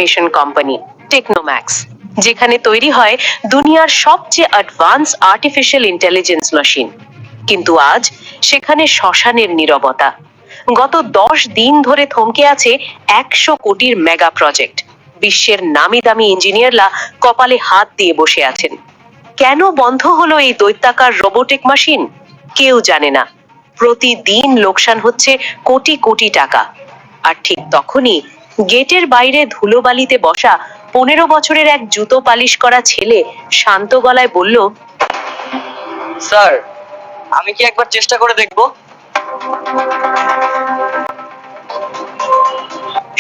Machine company টেকনোম্যাক্স, যেখানে তৈরি হয় দুনিয়ার সবচেয়ে অ্যাডভান্স আর্টিফিশিয়াল ইন্টেলিজেন্স মেশিন। কিন্তু আজ সেখানে শ্মশানের নীরবতা। গত 10 দিন ধরে থমকে আছে 100 কোটির মেগা প্রজেক্ট। বিশ্বের নামি দামি ইঞ্জিনিয়াররা কপালে হাত দিয়ে বসে আছেন। কেন বন্ধ হলো এই দৈত্যাকার রোবোটিক মেশিন? কেউ জানে না। প্রতিদিন লোকসান হচ্ছে কোটি কোটি টাকা। আর ঠিক তখনই গেটের বাইরে ধুলোবালিতে বসা 15 বছরের এক জুতো পালিশ করা ছেলে শান্ত গলায় বলল, স্যার, আমি কি একবার চেষ্টা করে দেখব?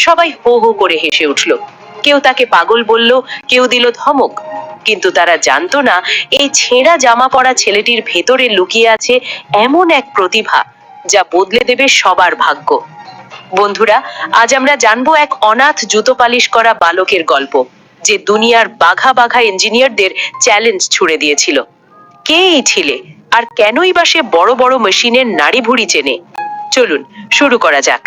সবাই হো হো করে হেসে উঠল। কেউ তাকে পাগল বলল, কেউ দিল ধমক। কিন্তু তারা জানতো না এই ছেঁড়া জামা পরা ছেলেটির ভেতরে লুকিয়ে আছে এমন এক প্রতিভা যা বদলে দেবে সবার ভাগ্য। বন্ধুরা, আজ আমরা জানবো এক অনাথ জুতো পালিশ করা বালকের গল্প, যে দুনিয়ার বাঘা বাঘা ইঞ্জিনিয়ারদের চ্যালেঞ্জ ছুড়ে দিয়েছিল। কে এই ছেলে, আর কেনই বা সে বড় বড় মেশিনের নাড়ি ভুড়ি চেনে? চলুন শুরু করা যাক।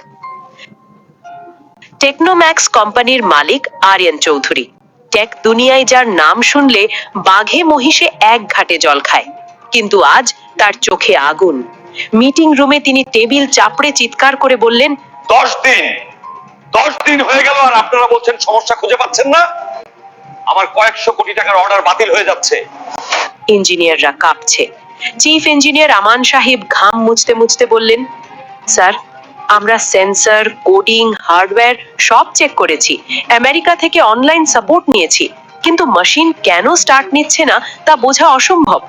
টেকনোম্যাক্স কোম্পানির মালিক আরিয়ান চৌধুরী। টেক দুনিয়ায় যার নাম শুনলে বাঘে মহিষে এক ঘাটে জল খায়, কিন্তু আজ তার চোখে আগুন। মিটিং রুমে তিনি টেবিল চাপড়ে চিৎকার করে বললেন, 10 দিন হয়ে গেল আর আপনারা বলছেন সমস্যা খুঁজে পাচ্ছেন না। আমার কয়েকশো কোটি টাকার অর্ডার বাতিল হয়ে যাচ্ছে। ইঞ্জিনিয়াররা কাঁপছে। চিফ ইঞ্জিনিয়ার আমান সাহেব ঘাম মুছতে মুছতে বললেন, স্যার, আমরা সেন্সর, কোডিং, হার্ডওয়্যার সব চেক করেছি, আমেরিকা থেকে অনলাইন সাপোর্ট নিয়েছি, কিন্তু মেশিন কেন স্টার্ট নিচ্ছে না তা বোঝা অসম্ভব।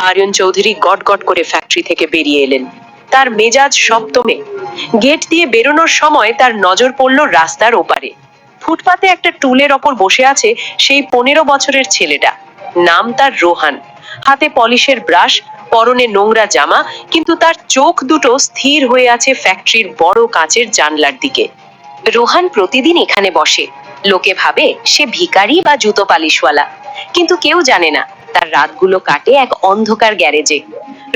আরিয়ান চৌধুরী গট গট করে ফ্যাক্টরি থেকে বেরিয়ে এলেন। তার মেজাজ সপ্তমে। গেট দিয়ে বেরোনোর সময় তার নজর পড়ল রাস্তার ওপারে। ফুটপাতে একটা টুলের ওপর বসে আছে সেই 15 বছরের ছেলেটা। নাম তার রোহান। হাতে পলিশের ব্রাশ, পরনে নোংরা জামা, কিন্তু তার চোখ দুটো স্থির হয়ে আছে ফ্যাক্টরির বড় কাঁচের জানলার দিকে। রোহান প্রতিদিন এখানে বসে। লোকে ভাবে সে ভিখারি বা জুতো পালিশওয়ালা, কিন্তু কেউ জানে না তার রাতগুলো কাটে এক অন্ধকার গ্যারেজে।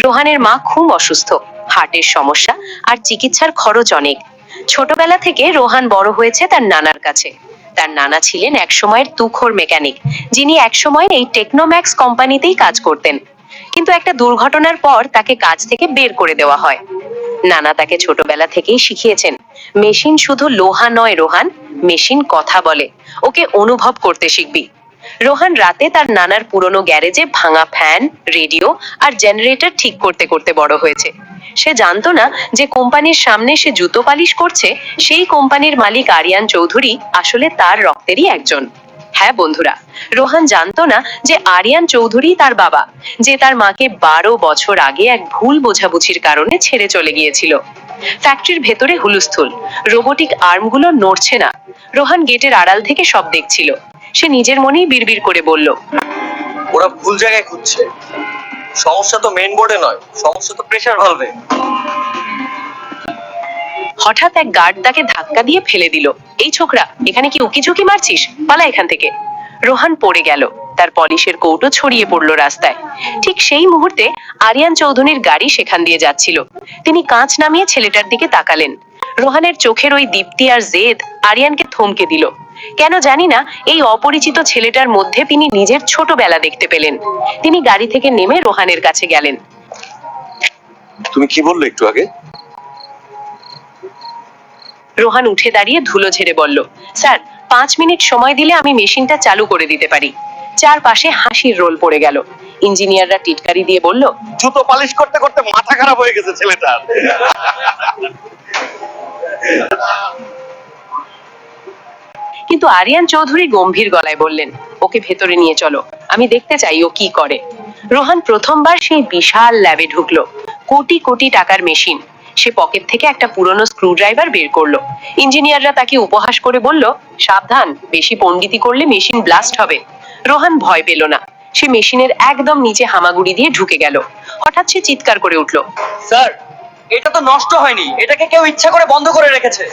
রোহানের মা খুব অসুস্থ, হার্টের সমস্যা, আর চিকিৎসার খরচ অনেক। ছোটবেলা থেকে রোহান বড় হয়েছে তার নানার কাছে। তার নানা ছিলেন একসময়ের তুখোড় মেকানিক, যিনি একসময় এই টেকনোম্যাক্স কোম্পানিতেই কাজ করতেন। কিন্তু একটা দুর্ঘটনার পর তাকে কাজ থেকে বের করে দেওয়া হয়। নানা তাকে ছোটবেলা থেকেই শিখিয়েছেন, মেশিন শুধু লোহা নয় রোহান, মেশিন কথা বলে, ওকে অনুভব করতে শিখবি। রোহান রাতে তার নানার পুরনো গ্যারেজে ভাঙা ফ্যান, রেডিও আর জেনারেটর ঠিক করতে করতে বড় হয়েছে। সে জানতো না যে কোম্পানির সামনে সে জুতো পালিশ করছে, সেই কোম্পানির মালিক আরিয়ান চৌধুরী আসলে তার রক্তেরই একজন। হ্যাঁ বন্ধুরা, রোহান জানতো না যে আরিয়ান চৌধুরী তার বাবা, যে তার মাকে 12 বছর আগে এক ভুল বোঝাবুঝির কারণে ছেড়ে চলে গিয়েছিল। ফ্যাক্টরির ভেতরে হুলস্থুল, রোবোটিক আর্মগুলো নড়ছে না। রোহান গেটের আড়াল থেকে সব দেখছিল। সে নিজের মনেই বিড়বিড় করে বলল, ওরা ভুল জায়গায় খুঁজছে। সমস্যা তো মেইন বোর্ডে নয়, সমস্যা তো প্রেসার ভালভে। হঠাৎ এক গার্ড তাকে ধাক্কা দিয়ে ফেলে দিল। এই ছোকরা, এখানে কি উকিঝুঁকি মারছিস? পালা এখান থেকে। রোহান পড়ে গেল, তার পলিশের কৌটো ছড়িয়ে পড়লো রাস্তায়। ঠিক সেই মুহূর্তে আরিয়ান চৌধুরীর গাড়ি সেখান দিয়ে যাচ্ছিল। তিনি কাঁচ নামিয়ে ছেলেটার দিকে তাকালেন। রোহানের চোখের ওই দীপ্তি আর জেদ আরিয়ানকে থমকে দিল। কেন জানি না, এই অপরিচিত ছেলেটার মধ্যে তিনি নিজের ছোটবেলা দেখতে পেলেন। তিনি গাড়ি থেকে নেমে রোহানের কাছে গেলেন। তুমি কি বললে একটু আগে? রোহান উঠে দাঁড়িয়ে ধুলো ঝেড়ে বলল, স্যার, 5 মিনিট সময় দিলে আমি মেশিনটা চালু করে দিতে পারি। চারপাশে হাসির রোল পড়ে গেল। ইঞ্জিনিয়াররা টিটকারি দিয়ে বলল, জুতো পালিশ করতে করতে মাথা খারাপ হয়ে গেছে ছেলেটার। কিন্তু আরিয়ান চৌধুরী গম্ভীর গলায় বললেন, ওকে ভেতরে নিয়ে চলো, আমি দেখতে চাই ও কি করে। রোহান প্রথমবার সেই বিশাল ল্যাবে ঢুকলো। কোটি কোটি টাকার মেশিন। সে পকেট থেকে একটা পুরনো স্ক্রুড্রাইভার বের করলো। ইঞ্জিনিয়াররা তাকে উপহাস করে বলল, সাবধান, বেশি পণ্ডিতি করলে মেশিন ব্লাস্ট হবে। রোহান ভয় পেল না। সে মেশিনের একদম নিচে হামাগুড়ি দিয়ে ঢুকে গেল। হঠাৎ সে চিৎকার করে উঠল, স্যার, এটা তো নষ্ট হয়নি, এটাকে কেউ ইচ্ছা করে বন্ধ করে রেখেছে।